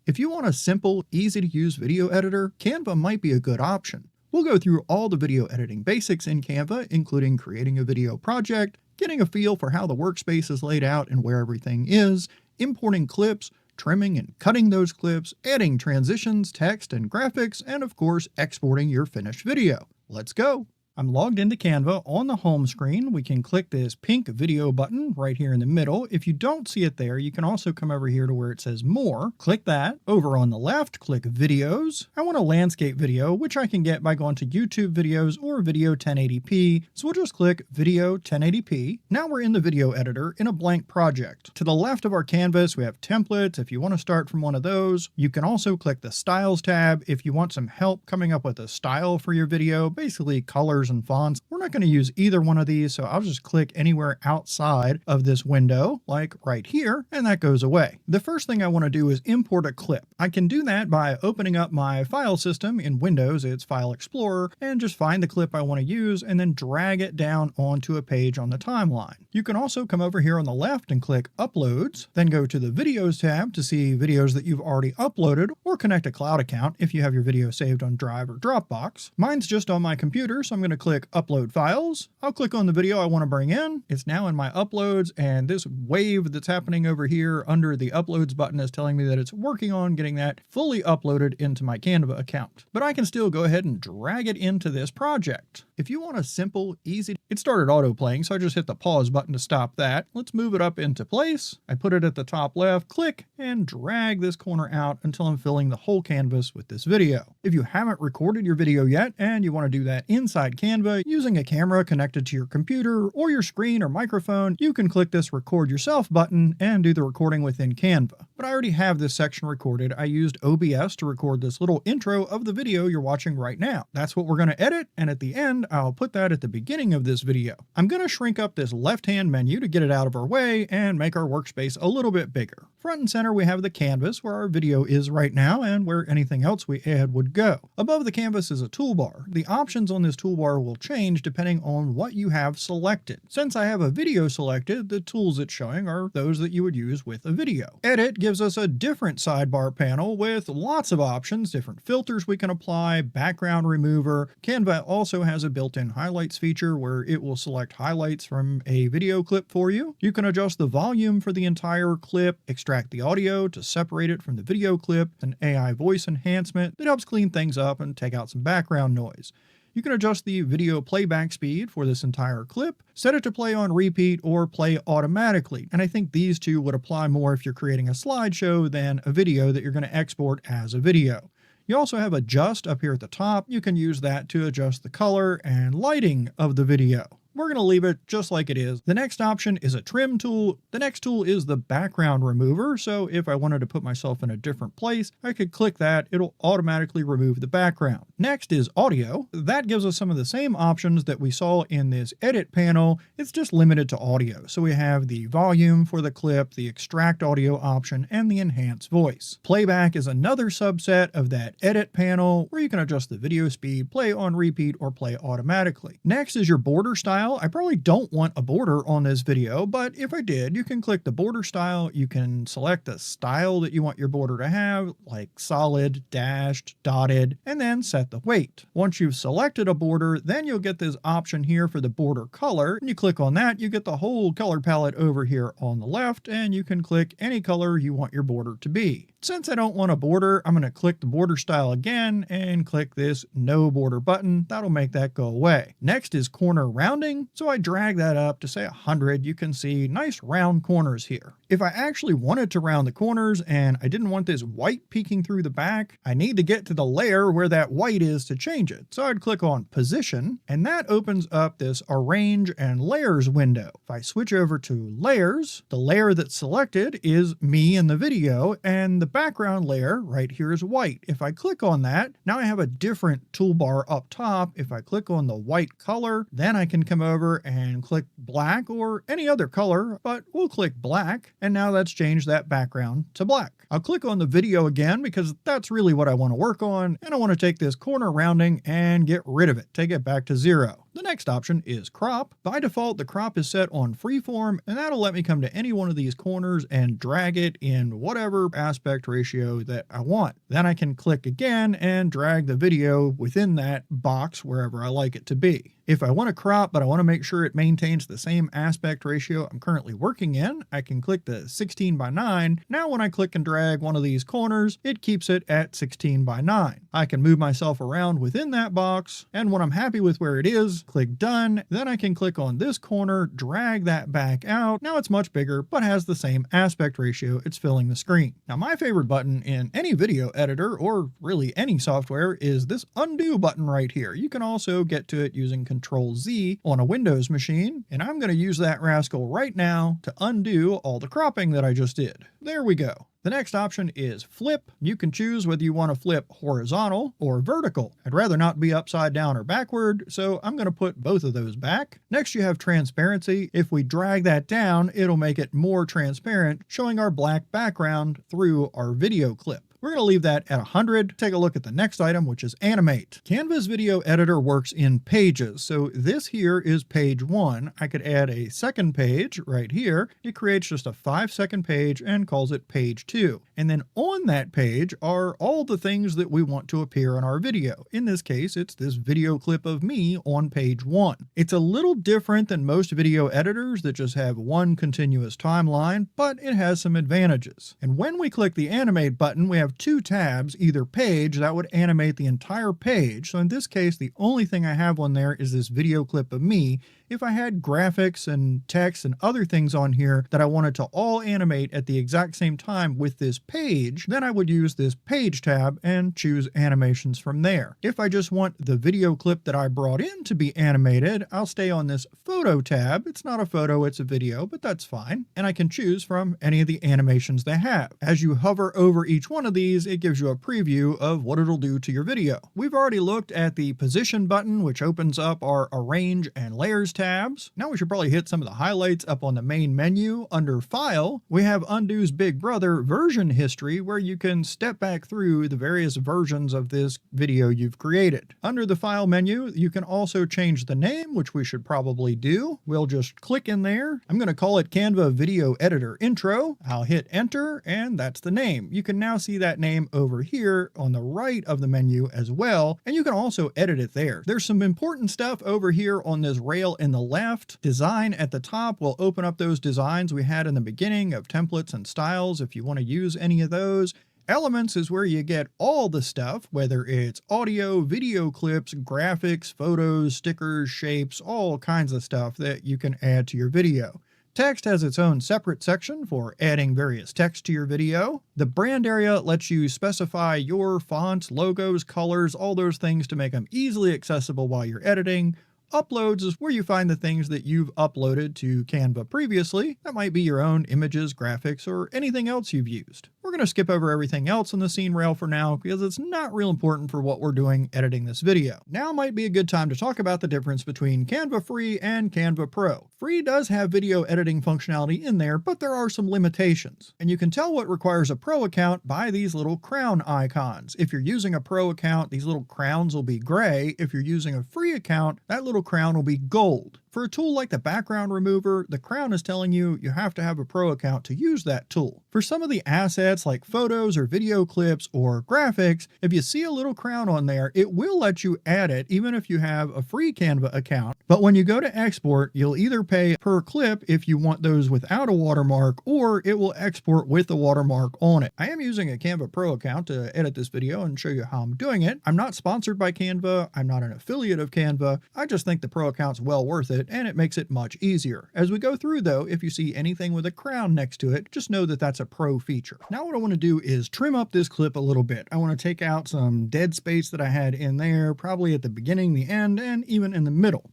If you want a simple, easy-to-use video editor, Canva might be a good option. We'll go through all the video editing basics in Canva, including creating a video project, getting a feel for how the workspace is laid out and where everything is, importing clips, trimming and cutting those clips, adding transitions, text, and graphics, and of course, exporting your finished video. Let's go! I'm logged into Canva. On the home screen, we can click this pink video button right here in the middle. If you don't see it there, you can also come over here to where it says more. Click that. Over on the left, click videos. I want a landscape video, which I can get by going to YouTube videos or video 1080p. So we'll just click video 1080p. Now we're in the video editor in a blank project. To the left of our canvas, we have templates. If you want to start from one of those, you can also click the styles tab if you want some help coming up with a style for your video, basically colors and fonts. We're not going to use either one of these, so I'll just click anywhere outside of this window, like right here, and that goes away. The first thing I want to do is import a clip. I can do that by opening up my file system in Windows, it's File Explorer, and just find the clip I want to use and then drag it down onto a page on the timeline. You can also come over here on the left and click Uploads, then go to the Videos tab to see videos that you've already uploaded, or connect a cloud account if you have your video saved on Drive or Dropbox. Mine's just on my computer, so I'm going to click Upload Files. I'll click on the video I want to bring in. It's now in my uploads, and this wave that's happening over here under the Uploads button is telling me that it's working on getting that fully uploaded into my Canva account. But I can still go ahead and drag it into this project. If you want a simple, easy... It started auto-playing, so I just hit the pause button to stop that. Let's move it up into place. I put it at the top left, click, and drag this corner out until I'm filling the whole canvas with this video. If you haven't recorded your video yet, and you want to do that inside Canva, using a camera connected to your computer or your screen or microphone, you can click this Record Yourself button and do the recording within Canva. But I already have this section recorded. I used OBS to record this little intro of the video you're watching right now. That's what we're going to edit, and at the end, I'll put that at the beginning of this video. I'm going to shrink up this left-hand menu to get it out of our way and make our workspace a little bit bigger. Front and center, we have the canvas where our video is right now and where anything else we add would go. Above the canvas is a toolbar. The options on this toolbar will change depending on what you have selected. Since I have a video selected, the tools it's showing are those that you would use with a video. Edit gives us a different sidebar panel with lots of options, different filters we can apply, background remover. Canva also has a built-in highlights feature where it will select highlights from a video clip for you. You can adjust the volume for the entire clip, extract the audio to separate it from the video clip, an AI voice enhancement that helps clean things up and take out some background noise. You can adjust the video playback speed for this entire clip, set it to play on repeat or play automatically. And I think these two would apply more if you're creating a slideshow than a video that you're going to export as a video. You also have adjust up here at the top. You can use that to adjust the color and lighting of the video. We're going to leave it just like it is. The next option is a trim tool. The next tool is the background remover. So if I wanted to put myself in a different place, I could click that. It'll automatically remove the background. Next is audio. That gives us some of the same options that we saw in this edit panel. It's just limited to audio. So we have the volume for the clip, the extract audio option, and the enhance voice. Playback is another subset of that edit panel where you can adjust the video speed, play on repeat, or play automatically. Next is your border style. I probably don't want a border on this video, but if I did, you can click the border style. You can select the style that you want your border to have, like solid, dashed, dotted, and then set the weight. Once you've selected a border, then you'll get this option here for the border color. And you click on that, you get the whole color palette over here on the left, and you can click any color you want your border to be. Since I don't want a border, I'm going to click the border style again and click this no border button. That'll make that go away. Next is corner rounding. So I drag that up to say 100. You can see nice round corners here. If I actually wanted to round the corners and I didn't want this white peeking through the back, I need to get to the layer where that white is to change it. So I'd click on position, and that opens up this arrange and layers window. If I switch over to layers, the layer that's selected is me in the video, and the background layer right here is white. If I click on that, now I have a different toolbar up top. If I click on the white color, then I can come over and click black or any other color, but we'll click black. And now that's changed that background to black. I'll click on the video again because that's really what I want to work on. And I want to take this corner rounding and get rid of it. Take it back to 0. The next option is crop. By default, the crop is set on freeform, and that'll let me come to any one of these corners and drag it in whatever aspect ratio that I want. Then I can click again and drag the video within that box wherever I like it to be. If I want to crop, but I want to make sure it maintains the same aspect ratio I'm currently working in, I can click the 16:9. Now when I click and drag one of these corners, it keeps it at 16:9. I can move myself around within that box, and when I'm happy with where it is, click done. Then I can click on this corner, drag that back out. Now it's much bigger, but has the same aspect ratio. It's filling the screen. Now my favorite button in any video editor, or really any software, is this undo button right here. You can also get to it using Control Z on a Windows machine, and I'm going to use that rascal right now to undo all the cropping that I just did. There we go. The next option is flip. You can choose whether you want to flip horizontal or vertical. I'd rather not be upside down or backward, so I'm going to put both of those back. Next you have transparency. If we drag that down, it'll make it more transparent, showing our black background through our video clip. We're going to leave that at 100. Take a look at the next item, which is animate. Canva's video editor works in pages. So this here is page 1. I could add a second page right here. It creates just a 5-second page and calls it page 2. And then on that page are all the things that we want to appear in our video. In this case, it's this video clip of me on page 1. It's a little different than most video editors that just have one continuous timeline, but it has some advantages. And when we click the animate button, we have two tabs, either page, that would animate the entire page. So in this case, the only thing I have on there is this video clip of me. If I had graphics and text and other things on here that I wanted to all animate at the exact same time with this page, then I would use this page tab and choose animations from there. If I just want the video clip that I brought in to be animated, I'll stay on this photo tab. It's not a photo, it's a video, but that's fine. And I can choose from any of the animations they have. As you hover over each one of these, it gives you a preview of what it'll do to your video. We've already looked at the position button, which opens up our arrange and layers tabs. Now we should probably hit some of the highlights up on the main menu. Under File, we have Undo's big brother, Version History, where you can step back through the various versions of this video you've created. Under the File menu, you can also change the name, which we should probably do. We'll just click in there. I'm going to call it Canva Video Editor Intro. I'll hit Enter, and that's the name. You can now see that name over here on the right of the menu as well, and you can also edit it there. There's some important stuff over here on this rail in the left. Design at the top will open up those designs we had in the beginning of templates and styles if you want to use any of those. Elements is where you get all the stuff, whether it's audio, video clips, graphics, photos, stickers, shapes, all kinds of stuff that you can add to your video. Text has its own separate section for adding various text to your video. The brand area lets you specify your fonts, logos, colors, all those things to make them easily accessible while you're editing. Uploads is where you find the things that you've uploaded to Canva previously. That might be your own images, graphics, or anything else you've used. We're going to skip over everything else on the scene rail for now because it's not real important for what we're doing editing this video. Now might be a good time to talk about the difference between Canva Free and Canva Pro. Free does have video editing functionality in there, but there are some limitations. And you can tell what requires a Pro account by these little crown icons. If you're using a Pro account, these little crowns will be gray. If you're using a free account, that little crown will be gold. For a tool like the background remover, the crown is telling you you have to have a Pro account to use that tool. For some of the assets like photos or video clips or graphics, if you see a little crown on there, it will let you add it even if you have a free Canva account. But when you go to export, you'll either pay per clip if you want those without a watermark, or it will export with a watermark on it. I am using a Canva Pro account to edit this video and show you how I'm doing it. I'm not sponsored by Canva. I'm not an affiliate of Canva. I just think the Pro account's well worth it, and it makes it much easier. As we go through though, if you see anything with a crown next to it, just know that that's a Pro feature. Now what I want to do is trim up this clip a little bit. I want to take out some dead space that I had in there, probably at the beginning, the end, and even in the middle.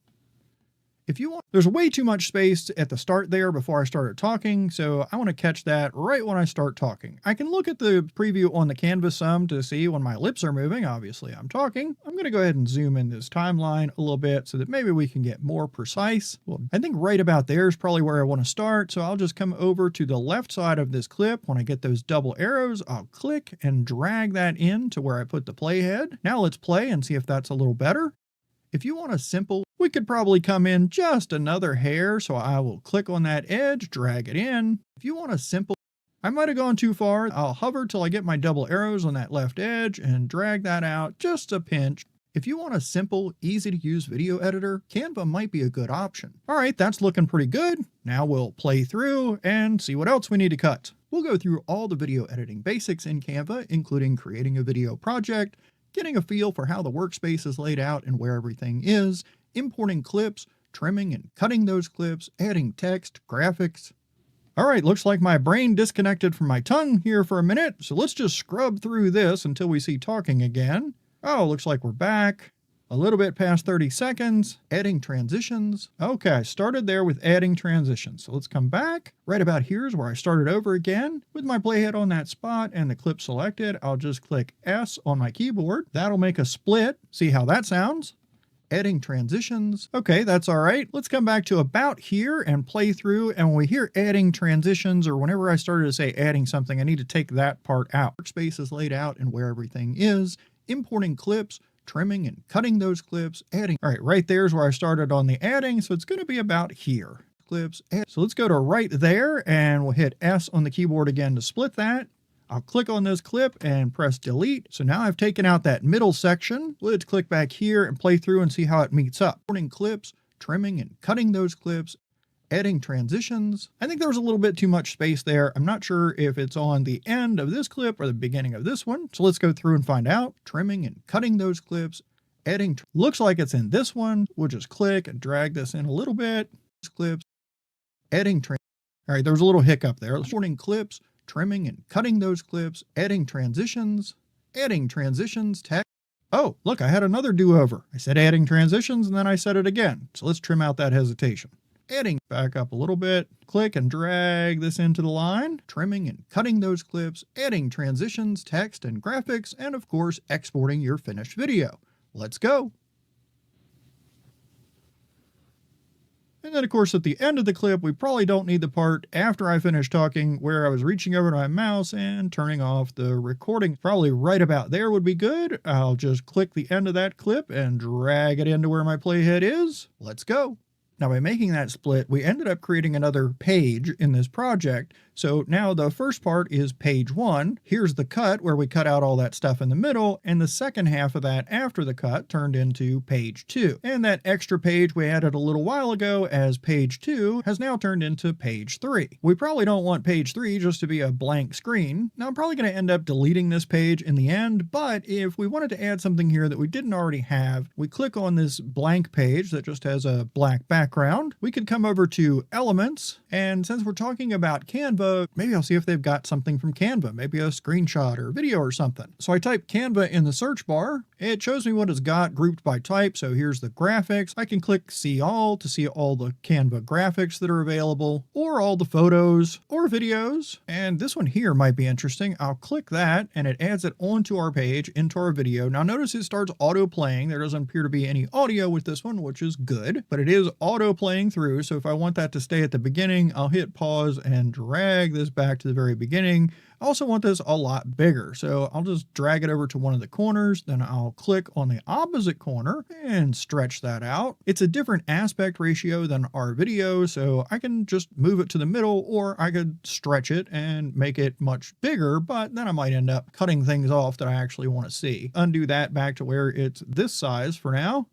If you want, there's way too much space at the start there before I started talking, so I want to catch that right when I start talking. I can look at the preview on the canvas some to see when my lips are moving. Obviously, I'm talking. I'm going to go ahead and zoom in this timeline a little bit so that maybe we can get more precise. Well, I think right about there is probably where I want to start, so I'll just come over to the left side of this clip. When I get those double arrows, I'll click and drag that in to where I put the playhead. Now let's play and see if that's a little better. If you want a simple We could probably come in just another hair, so I will click on that edge, drag it in. If you want a simple, I might have gone too far. I'll hover till I get my double arrows on that left edge and drag that out just a pinch. If you want a simple, easy to use video editor, Canva might be a good option. All right, that's looking pretty good. Now we'll play through and see what else we need to cut. We'll go through all the video editing basics in Canva, including creating a video project, getting a feel for how the workspace is laid out and where everything is, importing clips, trimming and cutting those clips, adding text, graphics. All right, looks like my brain disconnected from my tongue here for a minute, so let's just scrub through this until we see talking again. Oh, looks like we're back. A little bit past 30 seconds. Adding transitions. Okay, I started there with adding transitions. So let's come back. Right about here is where I started over again. With my playhead on that spot and the clip selected, I'll just click S on my keyboard. That'll make a split. See how that sounds? Adding transitions. Okay, that's all right. Let's come back to about here and play through. And when we hear adding transitions, or whenever I started to say adding something, I need to take that part out. Workspace is laid out and where everything is. Importing clips, trimming and cutting those clips, adding. All right, right there is where I started on the adding, so it's going to be about here. Clips, add. So let's go to right there, and we'll hit S on the keyboard again to split that. I'll click on this clip and press delete. So now I've taken out that middle section. Let's click back here and play through and see how it meets up. Importing clips, trimming and cutting those clips, adding transitions. I think there was a little bit too much space there. I'm not sure if it's on the end of this clip or the beginning of this one. So let's go through and find out. Trimming and cutting those clips, adding, looks like it's in this one. We'll just click and drag this in a little bit. Clips, adding, all right, there was a little hiccup there. Importing clips, trimming and cutting those clips, adding transitions, text. Oh, look, I had another do-over. I said adding transitions and then I said it again. So let's trim out that hesitation. Adding back up a little bit, click and drag this into the line, trimming and cutting those clips, adding transitions, text and graphics, and of course, exporting your finished video. Let's go. And then of course, at the end of the clip, we probably don't need the part after I finish talking where I was reaching over to my mouse and turning off the recording. Probably right about there would be good. I'll just click the end of that clip and drag it into where my playhead is. Let's go. Now by making that split, we ended up creating another page in this project. So now the first part is page 1. Here's the cut where we cut out all that stuff in the middle, and the second half of that after the cut turned into page 2. And that extra page we added a little while ago as page 2 has now turned into page 3. We probably don't want page 3 just to be a blank screen. Now I'm probably going to end up deleting this page in the end, but if we wanted to add something here that we didn't already have, we click on this blank page that just has a black background. We could come over to Elements, and since we're talking about Canva, maybe I'll see if they've got something from Canva, maybe a screenshot or video or something. So I type Canva in the search bar. It shows me what it's got grouped by type. So here's the graphics. I can click See All to see all the Canva graphics that are available, or all the photos or videos. And this one here might be interesting. I'll click that and it adds it onto our page, into our video. Now notice it starts auto playing. There doesn't appear to be any audio with this one, which is good, but it is auto playing through. So if I want that to stay at the beginning, I'll hit pause and drag this back to the very beginning. I also want this a lot bigger, so I'll just drag it over to one of the corners, then I'll click on the opposite corner and stretch that out. It's a different aspect ratio than our video, so I can just move it to the middle, or I could stretch it and make it much bigger, but then I might end up cutting things off that I actually want to see. Undo that back to where it's this size for now.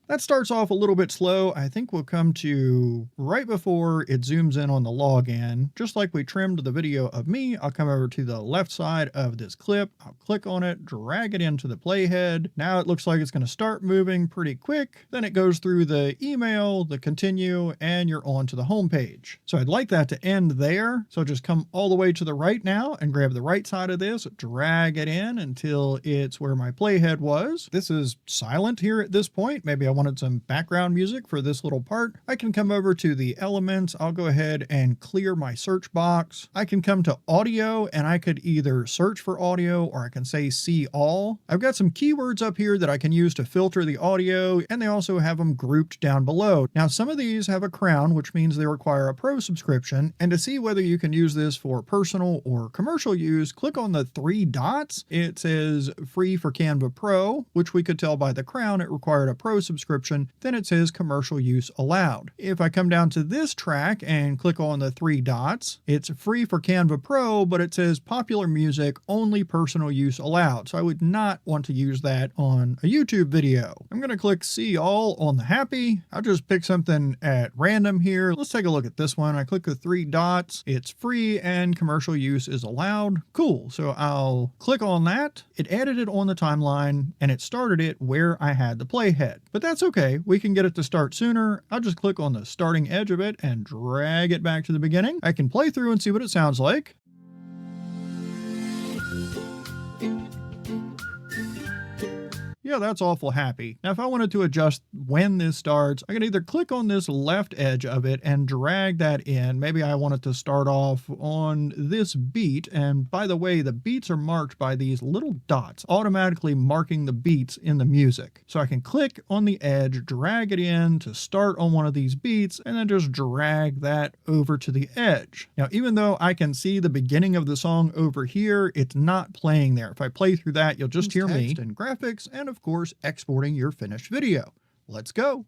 That starts off a little bit slow. I think we'll come to right before it zooms in on the login. Just like we trimmed the video of me, I'll come over to the left side of this clip. I'll click on it, drag it into the playhead. Now it looks like it's going to start moving pretty quick. Then it goes through the email, the continue, and you're on to the home page. So I'd like that to end there. So just come all the way to the right now and grab the right side of this, drag it in until it's where my playhead was. This is silent here at this point. Maybe I wanted some background music for this little part. I can come over to the elements. I'll go ahead and clear my search box. I can come to audio and I could either search for audio or I can say see all. I've got some keywords up here that I can use to filter the audio, and they also have them grouped down below. Now some of these have a crown, which means they require a pro subscription, and to see whether you can use this for personal or commercial use, click on the 3 dots. It says free for Canva Pro, which we could tell by the crown it required a pro subscription. subscription, then it says commercial use allowed. If I come down to this track and click on the three dots, it's free for Canva Pro, but it says popular music, only personal use allowed. So I would not want to use that on a YouTube video. I'm going to click see all on the happy. I'll just pick something at random here. Let's take a look at this one. I click the three dots. It's free and commercial use is allowed. Cool. So I'll click on that. It added it on the timeline and it started it where I had the playhead. But that's okay. We can get it to start sooner. I'll just click on the starting edge of it and drag it back to the beginning. I can play through and see what it sounds like. Yeah, that's awful happy. Now, if I wanted to adjust when this starts, I can either click on this left edge of it and drag that in. Maybe I want it to start off on this beat. And by the way, the beats are marked by these little dots, automatically marking the beats in the music. So I can click on the edge, drag it in to start on one of these beats, and then just drag that over to the edge. Now, even though I can see the beginning of the song over here, it's not playing there. If I play through that, you'll just hear me and graphics and of course, exporting your finished video. Let's go.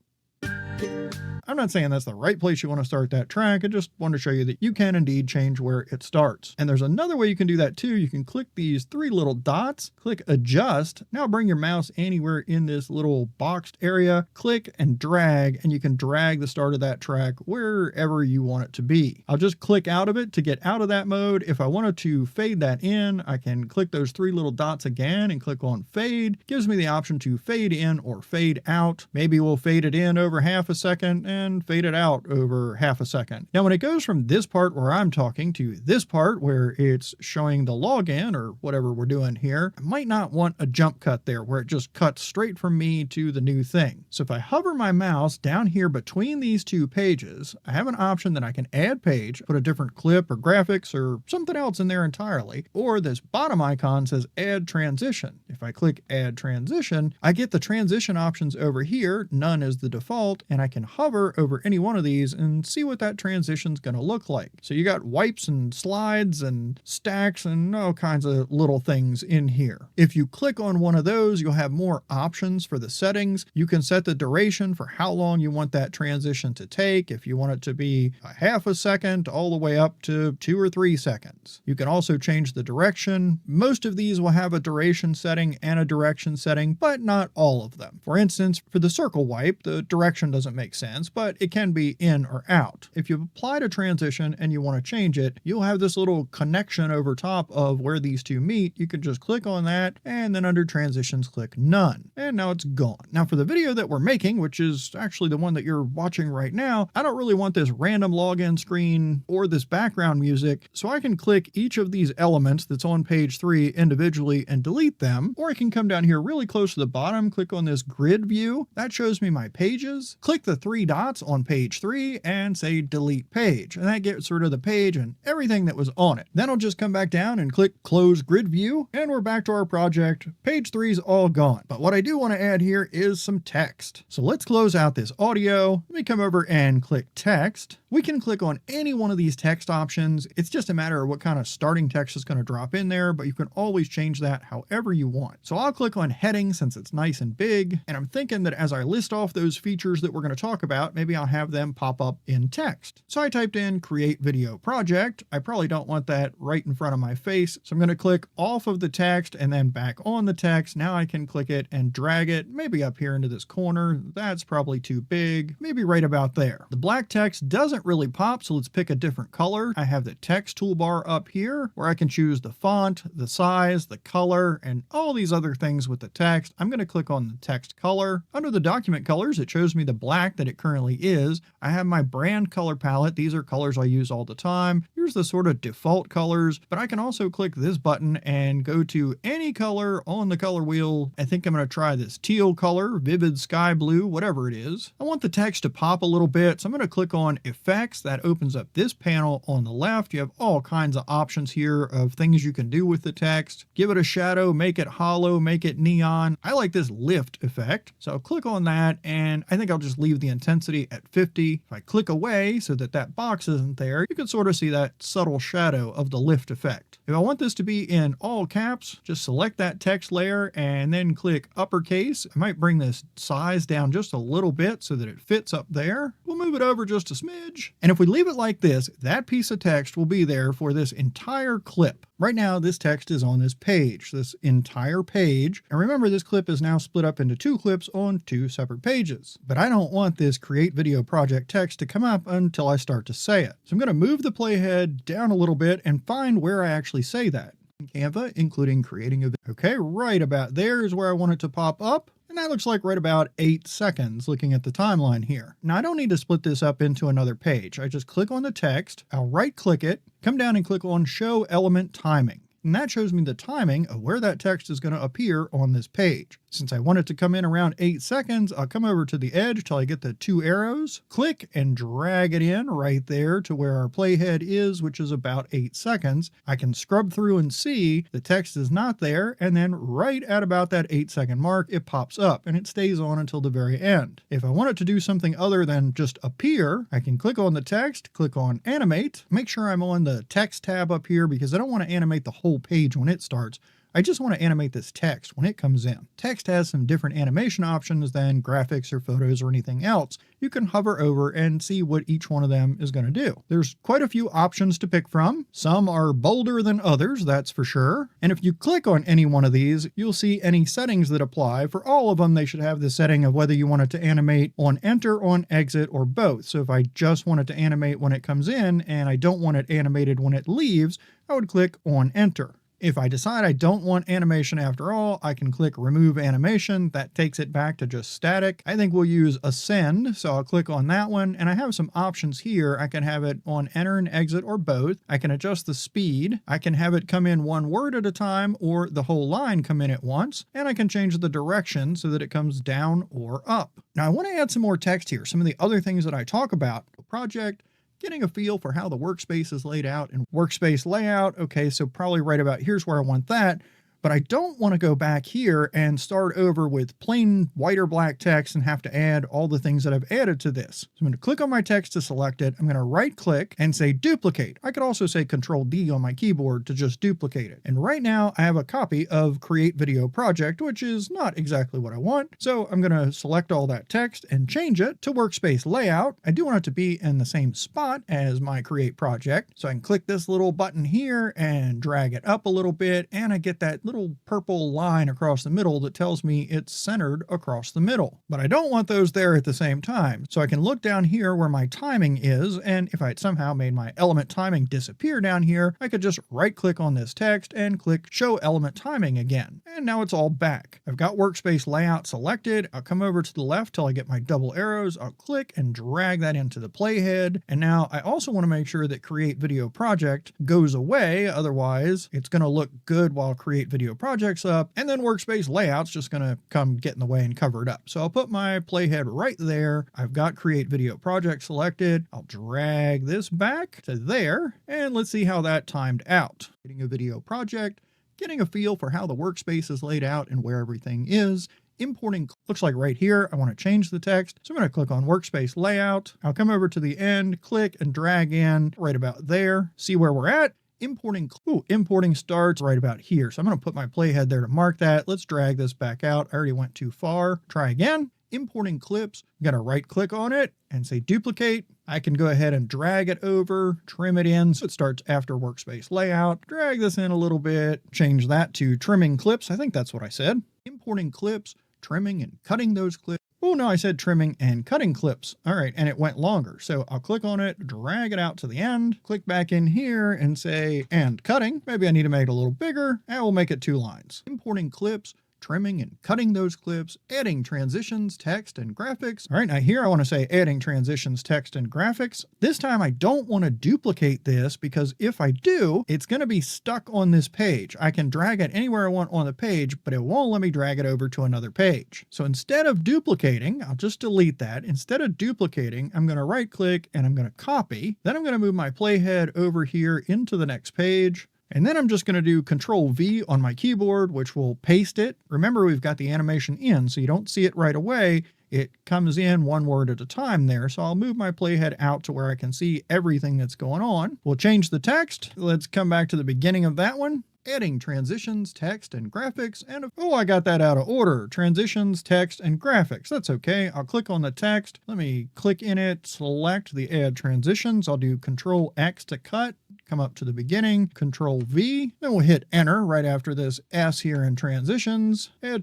I'm not saying that's the right place you want to start that track. I just want to show you that you can indeed change where it starts. And there's another way you can do that too. You can click these three little dots, click adjust. Now bring your mouse anywhere in this little boxed area, click and drag, and you can drag the start of that track wherever you want it to be. I'll just click out of it to get out of that mode. If I wanted to fade that in, I can click those three little dots again and click on fade. Gives me the option to fade in or fade out. Maybe we'll fade it in over half a second and fade it out over half a second. Now, when it goes from this part where I'm talking to this part where it's showing the login or whatever we're doing here, I might not want a jump cut there where it just cuts straight from me to the new thing. So if I hover my mouse down here between these two pages, I have an option that I can add page, put a different clip or graphics or something else in there entirely, or this bottom icon says add transition. If I click add transition, I get the transition options over here. None is the default, and I can hover over any one of these and see what that transition's going to look like. So you got wipes and slides and stacks and all kinds of little things in here. If you click on one of those, you'll have more options for the settings. You can set the duration for how long you want that transition to take. If you want it to be a half a second all the way up to 2 or 3 seconds. You can also change the direction. Most of these will have a duration setting and a direction setting, but not all of them. For instance, for the circle wipe, the direction doesn't make sense, but it can be in or out. If you've applied a transition and you want to change it, you'll have this little connection over top of where these two meet. You can just click on that and then under transitions, click none. And now it's gone. Now for the video that we're making, which is actually the one that you're watching right now, I don't really want this random login screen or this background music. So I can click each of these elements that's on page 3 individually and delete them. Or I can come down here really close to the bottom, click on this grid view. That shows me my pages. Click the 3 dots on page 3 and say delete page, and that gets rid of the page and everything that was on it. Then I'll just come back down and click close grid view, and we're back to our project. Page 3 is all gone, but what I do want to add here is some text. So let's close out this audio. Let me come over and click text. We can click on any one of these text options. It's just a matter of what kind of starting text is going to drop in there, but you can always change that however you want. So I'll click on heading since it's nice and big, and I'm thinking that as I list off those features that we're going to talk about, maybe I'll have them pop up in text. So I typed in create video project. I probably don't want that right in front of my face, so I'm going to click off of the text and then back on the text. Now I can click it and drag it maybe up here into this corner. That's probably too big, maybe right about there. The black text doesn't really pop, so let's pick a different color. I have the text toolbar up here where I can choose the font, the size, the color, and all these other things with the text. I'm going to click on the text color. Under the document colors, it shows me the black that it currently is. I have my brand color palette. These are colors I use all the time. Here's the sort of default colors, but I can also click this button and go to any color on the color wheel. I think I'm going to try this teal color, vivid sky blue, whatever it is. I want the text to pop a little bit, so I'm going to click on effect effects, that opens up this panel on the left. You have all kinds of options here of things you can do with the text. Give it a shadow, make it hollow, make it neon. I like this lift effect, so I'll click on that, and I think I'll just leave the intensity at 50. If I click away so that that box isn't there, you can sort of see that subtle shadow of the lift effect. If I want this to be in all caps, just select that text layer and then click uppercase. I might bring this size down just a little bit so that it fits up there. We'll move it over just a smidge. And if we leave it like this, that piece of text will be there for this entire clip. Right now, this text is on this page, this entire page. And remember, this clip is now split up into 2 clips on 2 separate pages. But I don't want this create video project text to come up until I start to say it. So I'm going to move the playhead down a little bit and find where I actually say that. In Canva, including creating a video. Okay, right about there is where I want it to pop up. And that looks like right about 8 seconds looking at the timeline here. Now I don't need to split this up into another page. I just click on the text, I'll right click it, come down and click on show element timing. And that shows me the timing of where that text is going to appear on this page. Since I want it to come in around 8 seconds, I'll come over to the edge till I get the 2 arrows, click and drag it in right there to where our playhead is, which is about 8 seconds. I can scrub through and see the text is not there, and then right at about that 8-second mark, it pops up and it stays on until the very end. If I want it to do something other than just appear, I can click on the text, click on animate, make sure I'm on the text tab up here because I don't want to animate the whole page when it starts. I just want to animate this text when it comes in. Text has some different animation options than graphics or photos or anything else. You can hover over and see what each one of them is going to do. There's quite a few options to pick from. Some are bolder than others, that's for sure. And if you click on any one of these, you'll see any settings that apply. For all of them, they should have the setting of whether you want it to animate on enter, on exit, or both. So if I just want it to animate when it comes in and I don't want it animated when it leaves, I would click on enter. If I decide I don't want animation after all, I can click remove animation. That takes it back to just static. I think we'll use ascend, so I'll click on that one, and I have some options here. I can have it on enter and exit or both. I can adjust the speed. I can have it come in one word at a time or the whole line come in at once, and I can change the direction so that it comes down or up. Now I want to add some more text here. Some of the other things that I talk about, project, getting a feel for how the workspace is laid out and workspace layout. Okay, so probably right about here's where I want that. But I don't want to go back here and start over with plain white or black text and have to add all the things that I've added to this. So I'm going to click on my text to select it. I'm going to right click and say duplicate. I could also say Control D on my keyboard to just duplicate it. And right now I have a copy of Create Video Project, which is not exactly what I want. So I'm going to select all that text and change it to Workspace Layout. I do want it to be in the same spot as my Create Project. So I can click this little button here and drag it up a little bit, and I get that little purple line across the middle that tells me it's centered across the middle. But I don't want those there at the same time. So I can look down here where my timing is, and if I had somehow made my element timing disappear down here, I could just right click on this text and click show element timing again. And now it's all back. I've got workspace layout selected. I'll come over to the left till I get my double arrows. I'll click and drag that into the playhead. And now I also want to make sure that Create Video Project goes away. Otherwise, it's going to look good while Create Video Project's up, and then Workspace Layout's just going to come get in the way and cover it up. So I'll put my playhead right there. I've got Create Video Project selected. I'll drag this back to there, and let's see how that timed out. Creating a video project, getting a feel for how the workspace is laid out and where everything is. Importing looks like right here. I want to change the text. So I'm going to click on Workspace Layout. I'll come over to the end, click and drag in right about there. See where we're at. Importing starts right about here. So I'm going to put my playhead there to mark that. Let's drag this back out. I already went too far. Try again. Importing clips. I'm going to right click on it and say duplicate. I can go ahead and drag it over, trim it in so it starts after Workspace Layout. Drag this in a little bit, change that to trimming clips. I think that's what I said. Importing clips, trimming and cutting those clips. Oh no, I said trimming and cutting clips. All right, and it went longer. So I'll click on it, drag it out to the end, click back in here and say, and cutting. Maybe I need to make it a little bigger, and we'll make it 2 lines. Importing clips, trimming and cutting those clips, adding transitions, text, and graphics. All right, now here I want to say adding transitions, text, and graphics. This time I don't want to duplicate this because if I do, it's going to be stuck on this page. I can drag it anywhere I want on the page, but it won't let me drag it over to another page. So instead of duplicating, I'll just delete that. Instead of duplicating, I'm going to right click and I'm going to copy. Then I'm going to move my playhead over here into the next page. And then I'm just going to do Control V on my keyboard, which will paste it. Remember, we've got the animation in, so you don't see it right away. It comes in one word at a time there. So I'll move my playhead out to where I can see everything that's going on. We'll change the text. Let's come back to the beginning of that one. Adding transitions, text, and graphics, and oh, I got that out of order. Transitions, text, and graphics. That's okay. I'll click on the text. Let me click in it, select the add transitions. I'll do Control X to cut. Come up to the beginning, Control V, then we'll hit enter right after this S here in transitions, add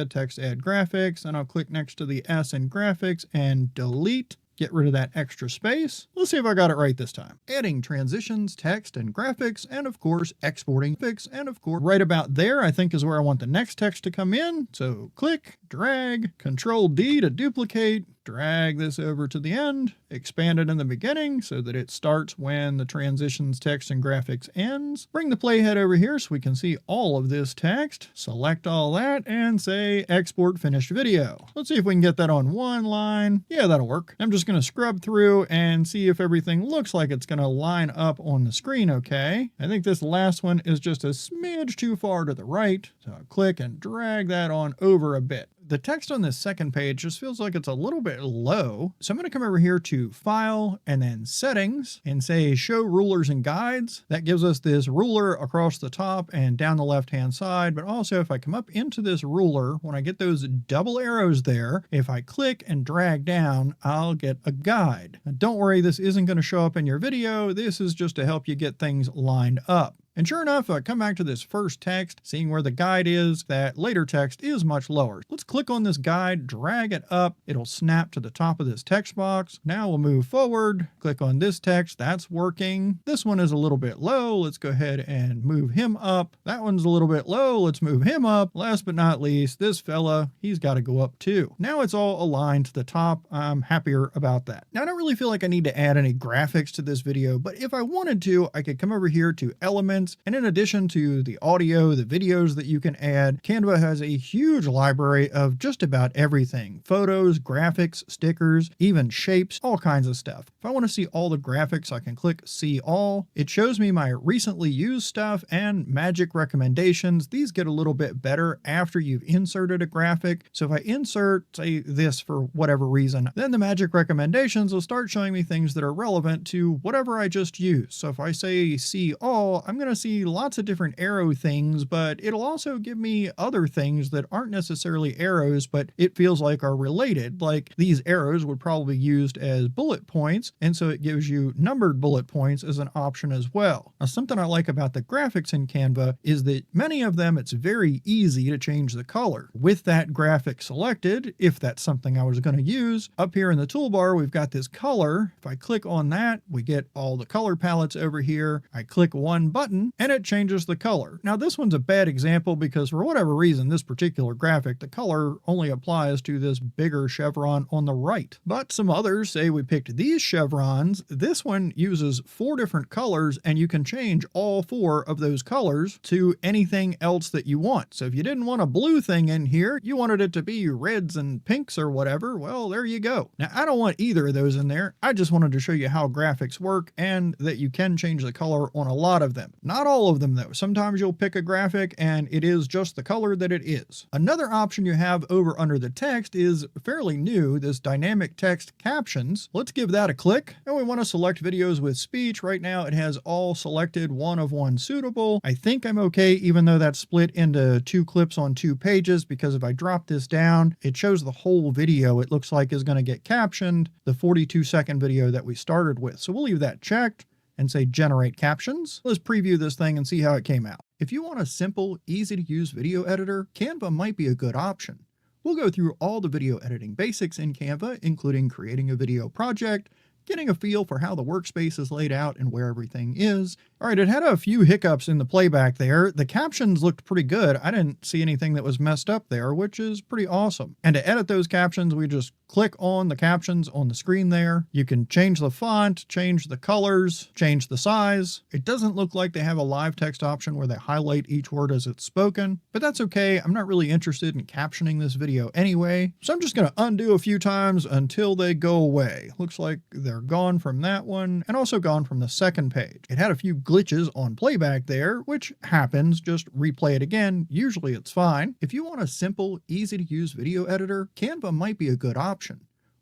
text, add graphics, and I'll click next to the S in graphics and delete. Get rid of that extra space. Let's see if I got it right this time. Adding transitions, text, and graphics, and of course, exporting graphics, and of course, right about there, I think is where I want the next text to come in. So click, drag, Control D to duplicate, drag this over to the end, expand it in the beginning so that it starts when the transitions, text, and graphics ends. Bring the playhead over here so we can see all of this text. Select all that and say export finished video. Let's see if we can get that on one line. Yeah, that'll work. I'm just going to scrub through and see if everything looks like it's going to line up on the screen okay. I think this last one is just a smidge too far to the right. So I'll click and drag that on over a bit. The text on this second page just feels like it's a little bit low. So I'm going to come over here to File and then Settings and say Show Rulers and Guides. That gives us this ruler across the top and down the left-hand side. But also if I come up into this ruler, when I get those double arrows there, if I click and drag down, I'll get a guide. Now, don't worry, this isn't going to show up in your video. This is just to help you get things lined up. And sure enough, if I come back to this first text, seeing where the guide is, that later text is much lower. Let's click on this guide, drag it up. It'll snap to the top of this text box. Now we'll move forward, click on this text. That's working. This one is a little bit low. Let's go ahead and move him up. That one's a little bit low. Let's move him up. Last but not least, this fella, he's got to go up too. Now it's all aligned to the top. I'm happier about that. Now I don't really feel like I need to add any graphics to this video, but if I wanted to, I could come over here to Elements. And in addition to the audio, the videos that you can add, Canva has a huge library of just about everything. Photos, graphics, stickers, even shapes, all kinds of stuff. If I want to see all the graphics, I can click See All. It shows me my recently used stuff and magic recommendations. These get a little bit better after you've inserted a graphic. So if I insert, say, this for whatever reason, then the magic recommendations will start showing me things that are relevant to whatever I just used. So if I say See All, I'm going to see lots of different arrow things, but it'll also give me other things that aren't necessarily arrows, but it feels like are related. Like these arrows would probably be used as bullet points, and so it gives you numbered bullet points as an option as well. Now, something I like about the graphics in Canva is that many of them, it's very easy to change the color. With that graphic selected, if that's something I was going to use, up here in the toolbar, we've got this color. If I click on that, we get all the color palettes over here. I click one button, and it changes the color. Now this one's a bad example because for whatever reason, this particular graphic, the color only applies to this bigger chevron on the right. But some others, say we picked these chevrons, this one uses 4 different colors and you can change all 4 of those colors to anything else that you want. So if you didn't want a blue thing in here, you wanted it to be reds and pinks or whatever, well, there you go. Now I don't want either of those in there. I just wanted to show you how graphics work and that you can change the color on a lot of them. Not all of them though. Sometimes you'll pick a graphic and it is just the color that it is. Another option you have over under the text is fairly new, this dynamic text captions. Let's give that a click. And we want to select videos with speech. Right now it has all selected, one of one suitable. I think I'm okay, even though that's split into 2 clips on 2 pages, because if I drop this down, it shows the whole video it looks like is going to get captioned, the 42-second video that we started with. So we'll leave that checked and say generate captions. Let's preview this thing and see how it came out. If you want a simple, easy to use video editor, Canva might be a good option. We'll go through all the video editing basics in Canva, including creating a video project, getting a feel for how the workspace is laid out and where everything is. All right, it had a few hiccups in the playback there. The captions looked pretty good. I didn't see anything that was messed up there, which is pretty awesome. And to edit those captions, we just click on the captions on the screen there. You can change the font, change the colors, change the size. It doesn't look like they have a live text option where they highlight each word as it's spoken, but that's okay. I'm not really interested in captioning this video anyway, so I'm just going to undo a few times until they go away. Looks like they're gone from that one and also gone from the second page. It had a few glitches on playback there, which happens. Just replay it again. Usually it's fine. If you want a simple, easy to use video editor, Canva might be a good option.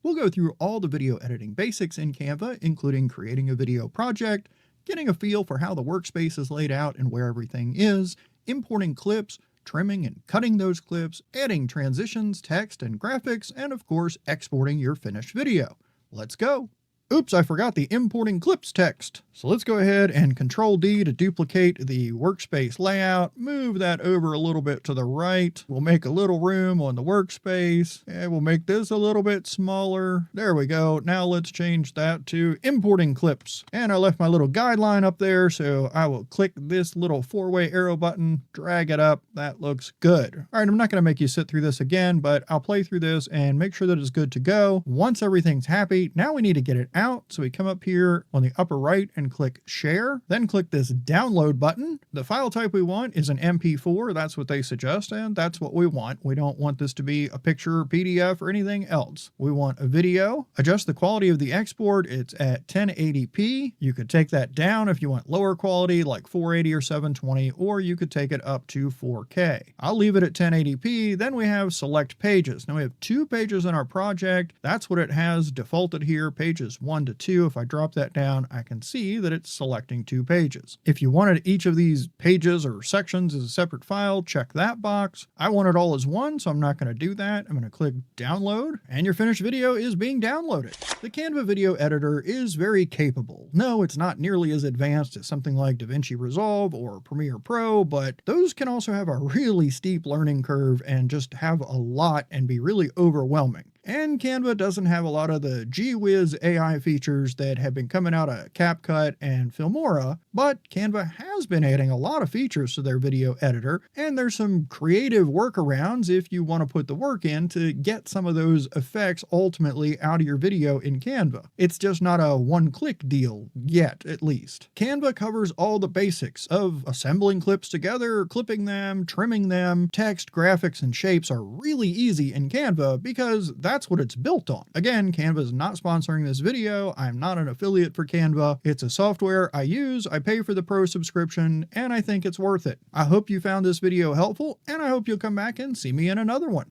We'll go through all the video editing basics in Canva, including creating a video project, getting a feel for how the workspace is laid out and where everything is, importing clips, trimming and cutting those clips, adding transitions, text, and graphics, and of course, exporting your finished video. Let's go. Oops, I forgot the importing clips text. So let's go ahead and Control D to duplicate the workspace layout. Move that over a little bit to the right. We'll make a little room on the workspace. And we'll make this a little bit smaller. There we go. Now let's change that to importing clips. And I left my little guideline up there, so I will click this little four-way arrow button, drag it up. That looks good. All right, I'm not going to make you sit through this again, but I'll play through this and make sure that it's good to go. Once everything's happy, now we need to get it out. So we come up here on the upper right and click share, then click this download button. The file type we want is an MP4. That's what they suggest, and that's what we want. We don't want this to be a picture, PDF, or anything else. We want a video. Adjust the quality of the export. It's at 1080p. You could take that down if you want lower quality like 480 or 720, or you could take it up to 4K. I'll leave it at 1080p. Then we have select pages. Now we have 2 pages in our project. That's what it has defaulted here, pages 1 to 2. If I drop that down, I can see that it's selecting 2 pages. If you wanted each of these pages or sections as a separate file, check that box. I want it all as one, so I'm not going to do that. I'm going to click download, and your finished video is being downloaded. The Canva video editor is very capable. No, it's not nearly as advanced as something like DaVinci Resolve or Premiere Pro, but those can also have a really steep learning curve and just have a lot and be really overwhelming. And Canva doesn't have a lot of the gee whiz AI features that have been coming out of CapCut and Filmora, but Canva has been adding a lot of features to their video editor, and there's some creative workarounds if you want to put the work in to get some of those effects ultimately out of your video in Canva. It's just not a one-click deal yet, at least. Canva covers all the basics of assembling clips together, clipping them, trimming them. Text, graphics, and shapes are really easy in Canva because that's what it's built on. Again, Canva is not sponsoring this video. I'm not an affiliate for Canva. It's a software I use. I pay for the Pro subscription, and I think it's worth it. I hope you found this video helpful, and I hope you'll come back and see me in another one.